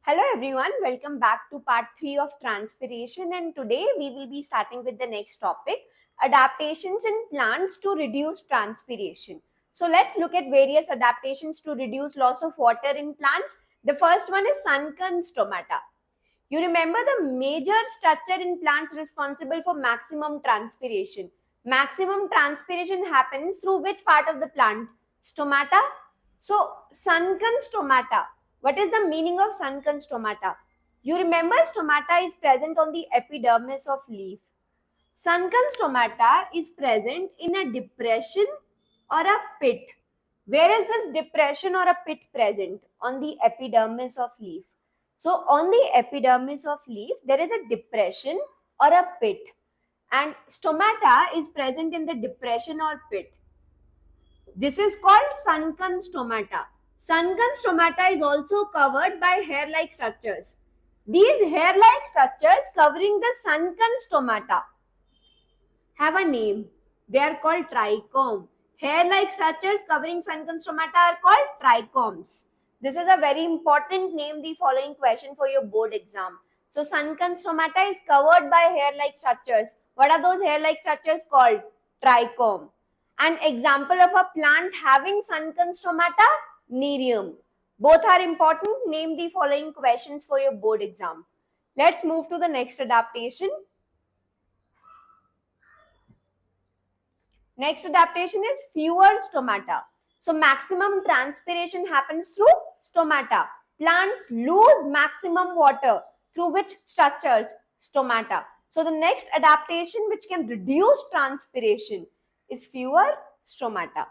Hello everyone, welcome back to part 3 of transpiration, and today we will be starting with the next topic, adaptations in plants to reduce transpiration. So let's look at various adaptations to reduce loss of water in plants. The first one is sunken stomata. You remember the major structure in plants responsible for maximum transpiration. Maximum transpiration happens through which part of the plant? Stomata. So, sunken stomata. What is the meaning of sunken stomata? You remember stomata is present on the epidermis of leaf. Sunken stomata is present in a depression or a pit. Where is this depression or a pit present? On the epidermis of leaf. So on the epidermis of leaf, there is a depression or a pit. And stomata is present in the depression or pit. This is called sunken stomata. Sunken stomata is also covered by hair-like structures. These hair-like structures covering the sunken stomata have a name. They are called trichome. Hair-like structures covering sunken stomata are called trichomes. This is a very important name, the following question for your board exam. So sunken stomata is covered by hair-like structures. What are those hair-like structures called? Trichome. An example of a plant having sunken stomata? Nerium. Both are important. Name the following questions for your board exam. Let's move to the next adaptation. Next adaptation is fewer stomata. So maximum transpiration happens through stomata. Plants lose maximum water through which structures? Stomata. So the next adaptation which can reduce transpiration is fewer stomata.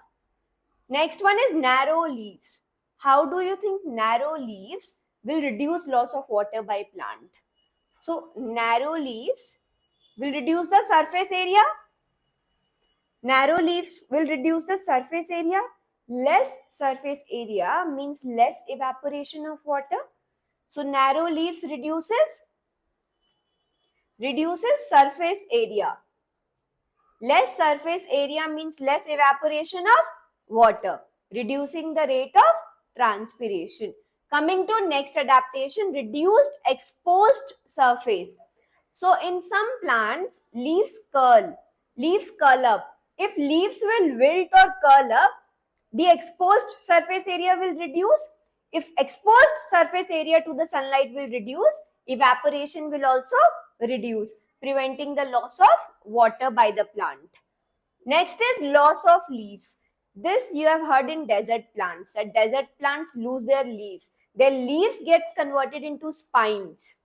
Next one is narrow leaves. How do you think narrow leaves will reduce loss of water by plant? So narrow leaves will reduce the surface area. Narrow leaves will reduce the surface area. Less surface area means less evaporation of water. So narrow leaves reduces surface area. Less surface area means less evaporation of water, reducing the rate of transpiration. Coming to next adaptation, reduced exposed surface. So in some plants, leaves curl up. If leaves will wilt or curl up, the exposed surface area will reduce. If exposed surface area to the sunlight will reduce, evaporation will also reduce, preventing the loss of water by the plant. Next is loss of leaves. This you have heard in desert plants, that desert plants lose their leaves. Their leaves gets converted into spines,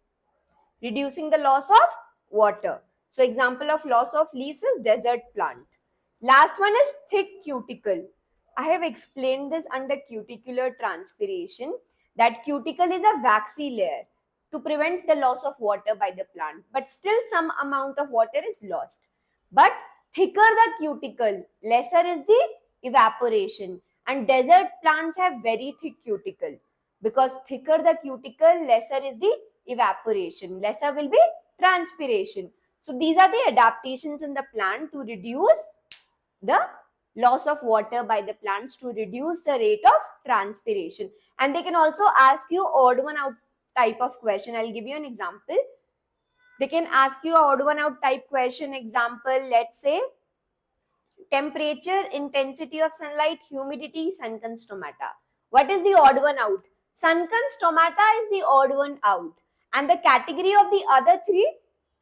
reducing the loss of water. So example of loss of leaves is desert plant. Last one is thick cuticle. I have explained this under cuticular transpiration, that cuticle is a waxy layer to prevent the loss of water by the plant, but still some amount of water is lost. But thicker the cuticle, lesser is the evaporation, and desert plants have very thick cuticle. Because thicker the cuticle, lesser is the evaporation, lesser will be transpiration. So these are the adaptations in the plant to reduce the loss of water by the plants, to reduce the rate of transpiration. And they can also ask you odd one out type of question. I'll give you an example. They can ask you a odd one out type question. Example, let's say temperature, intensity of sunlight, humidity, sunken stomata. What is the odd one out? Sunken stomata is the odd one out. And the category of the other three,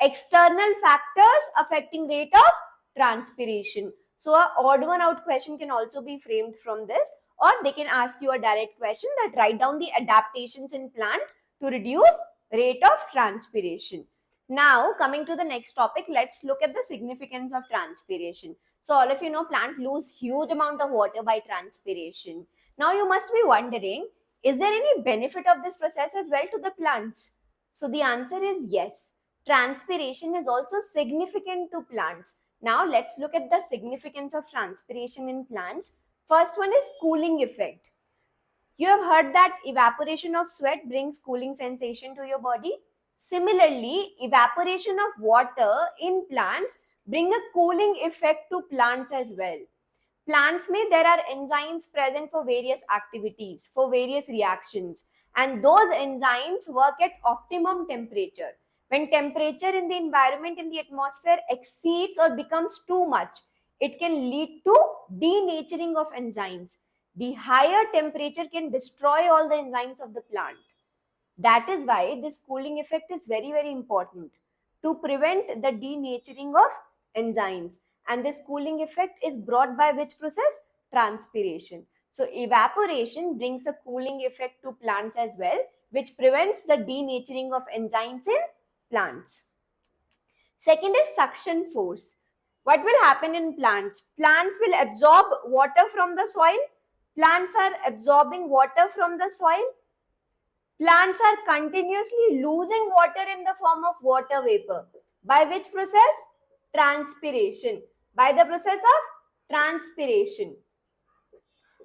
external factors affecting rate of transpiration. So a odd one out question can also be framed from this, or they can ask you a direct question that write down the adaptations in plant to reduce rate of transpiration. Now coming to the next topic, let's look at the significance of transpiration. So all of you know plant lose huge amount of water by transpiration. Now you must be wondering, is there any benefit of this process as well to the plants? So the answer is yes. Transpiration is also significant to plants. Now let's look at the significance of transpiration in plants. First one is cooling effect. You have heard that evaporation of sweat brings cooling sensation to your body. Similarly, evaporation of water in plants bring a cooling effect to plants as well. Plants there are enzymes present for various activities, for various reactions. and those enzymes work at optimum temperature. When temperature in the environment, in the atmosphere, exceeds or becomes too much, it can lead to denaturing of enzymes. The higher temperature can destroy all the enzymes of the plant. That is why this cooling effect is very, very important to prevent the denaturing of enzymes. And this cooling effect is brought by which process? Transpiration. So evaporation brings a cooling effect to plants as well, which prevents the denaturing of enzymes in plants. Second is suction force. What will happen in plants? Plants will absorb water from the soil. Plants are absorbing water from the soil. Plants are continuously losing water in the form of water vapor. By which process? Transpiration. By the process of transpiration.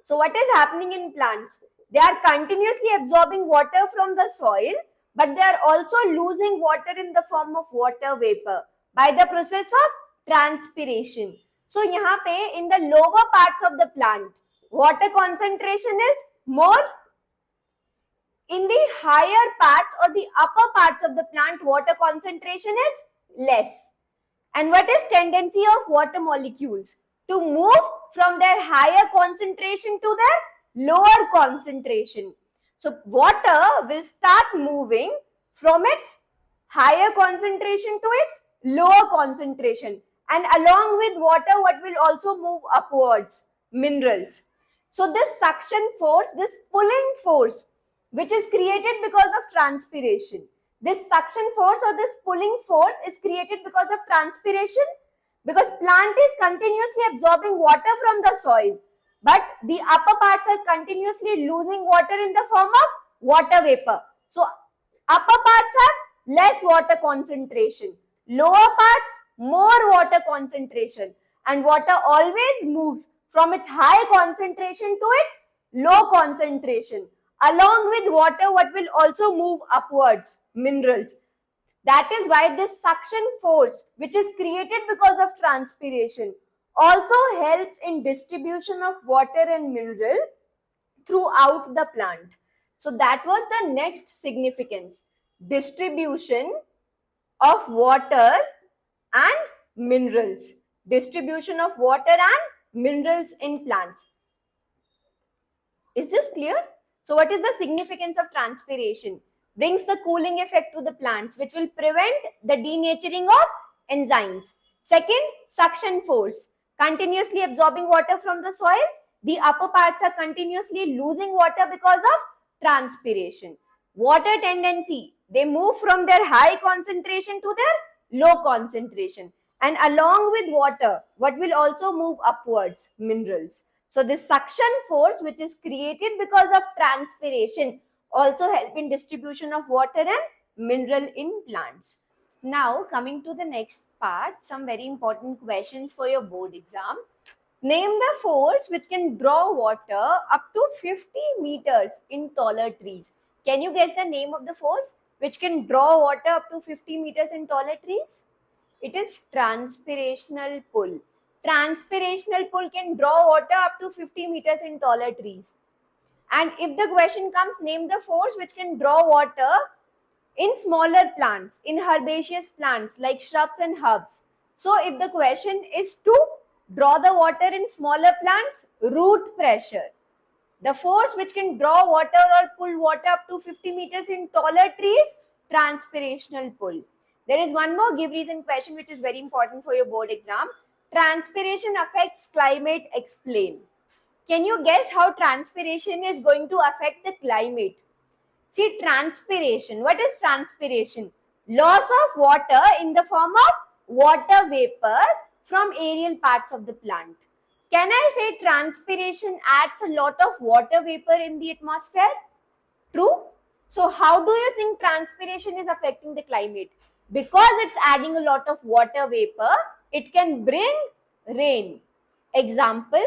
So what is happening in plants? They are continuously absorbing water from the soil, but they are also losing water in the form of water vapor by the process of transpiration. So यहाँ पे in the lower parts of the plant, water concentration is more. In the higher parts or the upper parts of the plant, water concentration is less. And what is tendency of water molecules? To move from their higher concentration to their lower concentration. So water will start moving from its higher concentration to its lower concentration. And along with water, what will also move upwards? Minerals. So this suction force, this pulling force, which is created because of transpiration. This suction force or this pulling force is created because of transpiration, because plant is continuously absorbing water from the soil, but the upper parts are continuously losing water in the form of water vapor. So upper parts have less water concentration, lower parts more water concentration, and water always moves from its high concentration to its low concentration. Along with water, what will also move upwards? Minerals. That is why this suction force, which is created because of transpiration, also helps in distribution of water and mineral throughout the plant. So that was the next significance. Distribution of water and minerals. Distribution of water and minerals in plants. Is this clear? So what is the significance of transpiration? Brings the cooling effect to the plants, which will prevent the denaturing of enzymes. Second, suction force. Continuously absorbing water from the soil. The upper parts are continuously losing water because of transpiration. Water tendency. They move from their high concentration to their low concentration. And along with water, what will also move upwards? Minerals. So this suction force, which is created because of transpiration, also help in distribution of water and mineral in plants. Now coming to the next part, some very important questions for your board exam. Name the force which can draw water up to 50 meters in taller trees. Can you guess the name of the force which can draw water up to 50 meters in taller trees? It is transpirational pull. Transpirational pull can draw water up to 50 meters in taller trees. And if the question comes, name the force which can draw water in smaller plants, in herbaceous plants like shrubs and herbs. So if the question is to draw the water in smaller plants, root pressure. The force which can draw water or pull water up to 50 meters in taller trees, transpirational pull. There is one more give reason question which is very important for your board exam. Transpiration affects climate, explain. Can you guess how transpiration is going to affect the climate? See, transpiration. What is transpiration? Loss of water in the form of water vapor from aerial parts of the plant. Can I say transpiration adds a lot of water vapor in the atmosphere? True. So how do you think transpiration is affecting the climate? Because it's adding a lot of water vapor, it can bring rain. Example.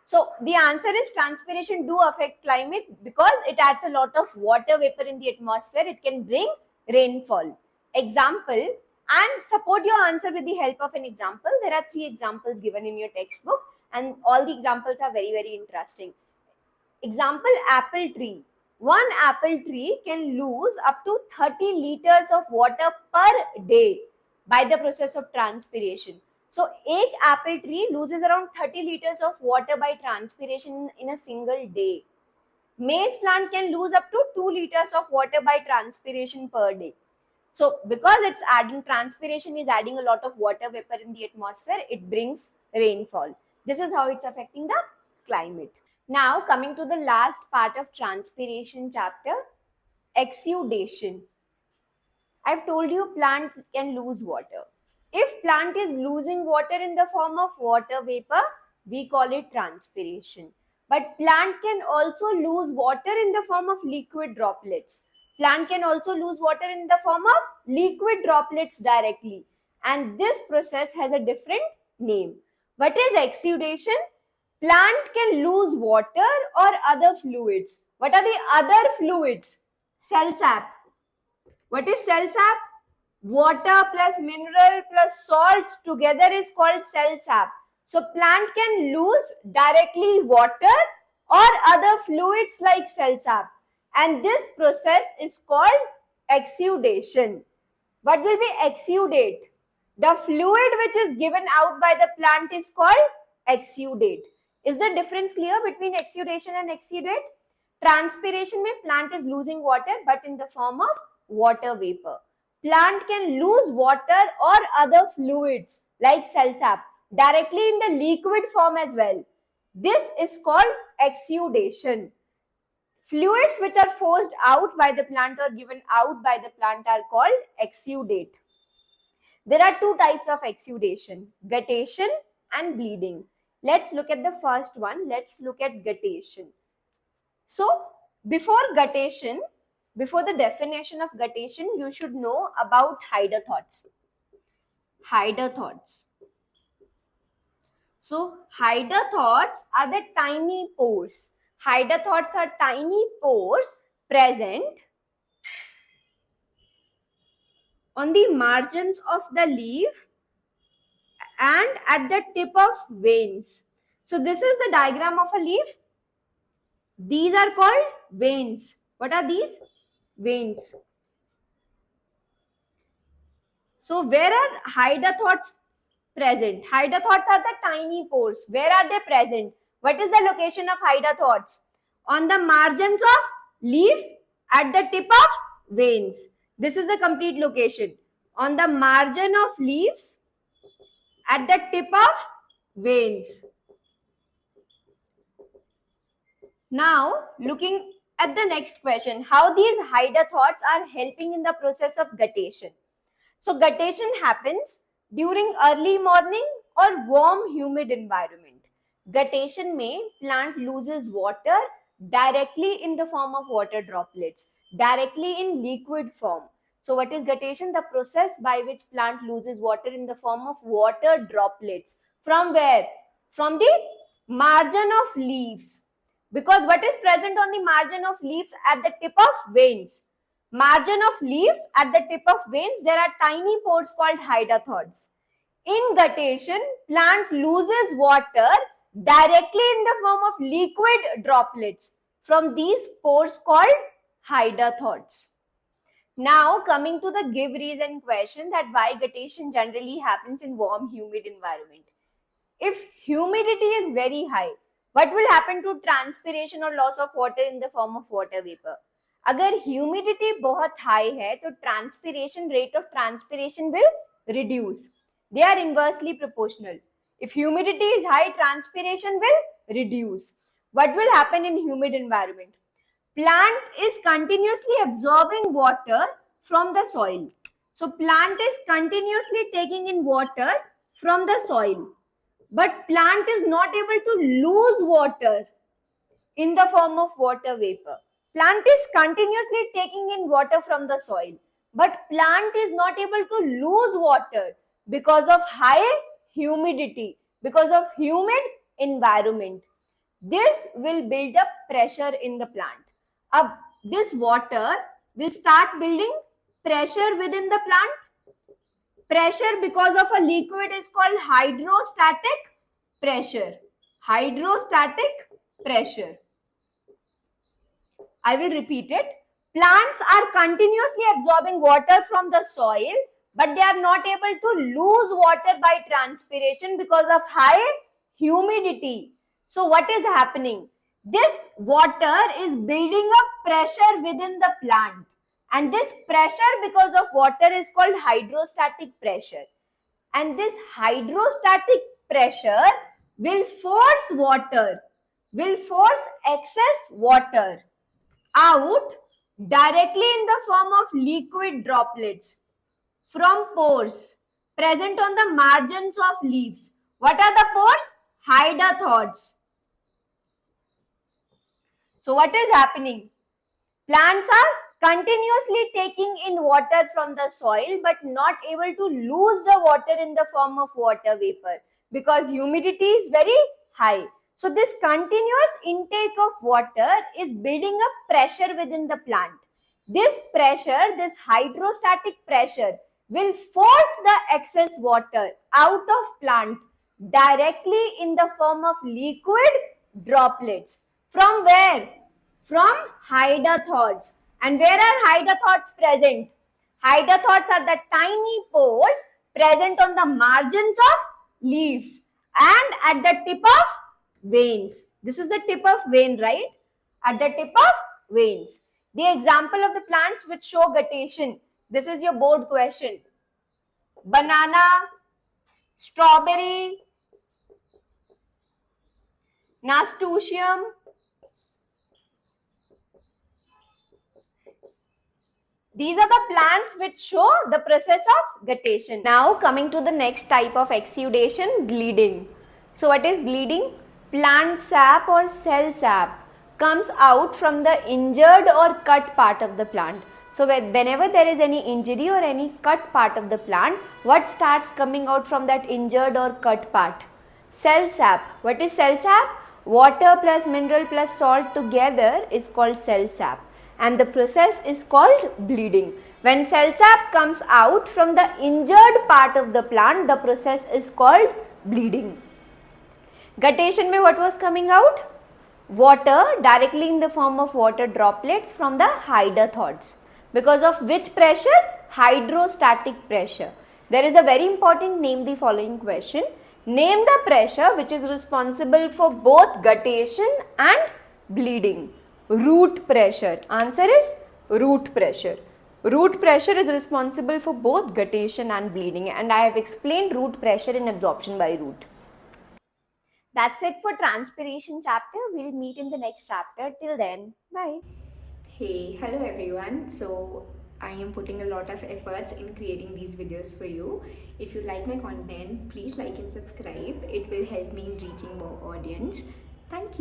So the answer is transpiration do affect climate because it adds a lot of water vapor in the atmosphere. It can bring rainfall. Example, and support your answer with the help of an example. There are 3 examples given in your textbook and all the examples are very, very interesting. Example, apple tree. one apple tree can lose up to 30 liters of water per day by the process of transpiration. So, एक apple tree loses around 30 liters of water by transpiration in a single day. Maize plant can lose up to 2 liters of water by transpiration per day. So, because it's adding transpiration is adding a lot of water vapor in the atmosphere, it brings rainfall. This is how it's affecting the climate. Now, coming to the last part of transpiration chapter, exudation. I've told you plant can lose water. If plant is losing water in the form of water vapor, we call it transpiration. But plant can also lose water in the form of liquid droplets. Plant can also lose water in the form of liquid droplets directly. And this process has a different name. What is exudation? Plant can lose water or other fluids. What are the other fluids? Cell sap. What is cell sap? Water plus mineral plus salts together is called cell sap. So plant can lose directly water or other fluids like cell sap. And this process is called exudation. What will be exudate? The fluid which is given out by the plant is called exudate. Is the difference clear between exudation and exudate? Transpiration means plant is losing water but in the form of water vapor. Plant can lose water or other fluids like cell sap directly in the liquid form as well. This is called exudation. Fluids which are forced out by the plant or given out by the plant are called exudate. There are two types of exudation, guttation and bleeding. Let's look at the first one. Let's look at guttation. So, before guttation, before the definition of guttation, you should know about hydrothorns. Hydrothorns. So, hydrothorns are the tiny pores. Hydrothorns are tiny pores present on the margins of the leaf and at the tip of veins. So, this is the diagram of a leaf. These are called veins. What are these? Veins. So, where are hydrothorns present? Hydrothorns are the tiny pores. Where are they present? What is the location of hydrothorns? On the margins of leaves at the tip of veins. This is the complete location. On the margin of leaves at the tip of veins. Now, looking at the next question, how these hydrothorns are helping in the process of guttation. So, guttation happens during early morning or warm humid environment. Guttation में plant loses water directly in the form of water droplets, directly in liquid form. So what is guttation? The process by which plant loses water in the form of water droplets. From where? From the margin of leaves. Because what is present on the margin of leaves at the tip of veins? Margin of leaves at the tip of veins, there are tiny pores called hydrothorns. In guttation, plant loses water directly in the form of liquid droplets from these pores called hydrothorns. Now coming to the give reason question that why guttation generally happens in warm humid environment. If humidity is very high, what will happen to transpiration or loss of water in the form of water vapor? अगर humidity बहुत high है तो transpiration rate of transpiration will reduce. They are inversely proportional. If humidity is high, transpiration will reduce. What will happen in humid environment? Plant is continuously absorbing water from the soil. So plant is continuously taking in water from the soil. But plant is not able to lose water in the form of water vapor. Plant is continuously taking in water from the soil. But plant is not able to lose water because of high humidity, because of humid environment. This will build up pressure in the plant. This water will start building pressure within the plant. Pressure because of a liquid is called hydrostatic pressure. Hydrostatic pressure. I will repeat it. Plants are continuously absorbing water from the soil, but they are not able to lose water by transpiration because of high humidity. So what is happening? This water is building up pressure within the plant, and this pressure because of water is called hydrostatic pressure. And this hydrostatic pressure will force excess water out directly in the form of liquid droplets from pores present on the margins of leaves. What are the pores? Hydrothods. So what is happening? Plants are continuously taking in water from the soil but not able to lose the water in the form of water vapor because humidity is very high. So this continuous intake of water is building up pressure within the plant. This pressure, this hydrostatic pressure, will force the excess water out of plant directly in the form of liquid droplets. From where? From hydrothods. And where are hydrothods present? Hydrothods are the tiny pores present on the margins of leaves and at the tip of veins. This is the tip of vein, right? At the tip of veins. The example of the plants which show guttation. This is your board question. Banana, strawberry, nasturtium. These are the plants which show the process of guttation. Now coming to the next type of exudation, bleeding. So what is bleeding? Plant sap or cell sap comes out from the injured or cut part of the plant. So whenever there is any injury or any cut part of the plant, what starts coming out from that injured or cut part? Cell sap. What is cell sap? Water plus mineral plus salt together is called cell sap. And the process is called bleeding. When cell sap comes out from the injured part of the plant, the process is called bleeding. Guttation mein what was coming out? Water directly in the form of water droplets from the hydrothods. Because of which pressure? Hydrostatic pressure. There is a very important name the following question. Name the pressure which is responsible for both guttation and bleeding. Root pressure. Answer is root pressure. Root pressure is responsible for both guttation and bleeding, and I have explained root pressure in absorption by root. That's it for transpiration chapter. We'll meet in the next chapter. Till then, bye. Hey, hello everyone. So I am putting a lot of efforts in creating these videos for you. If you like my content, please like and subscribe. It will help me in reaching more audience. Thank you.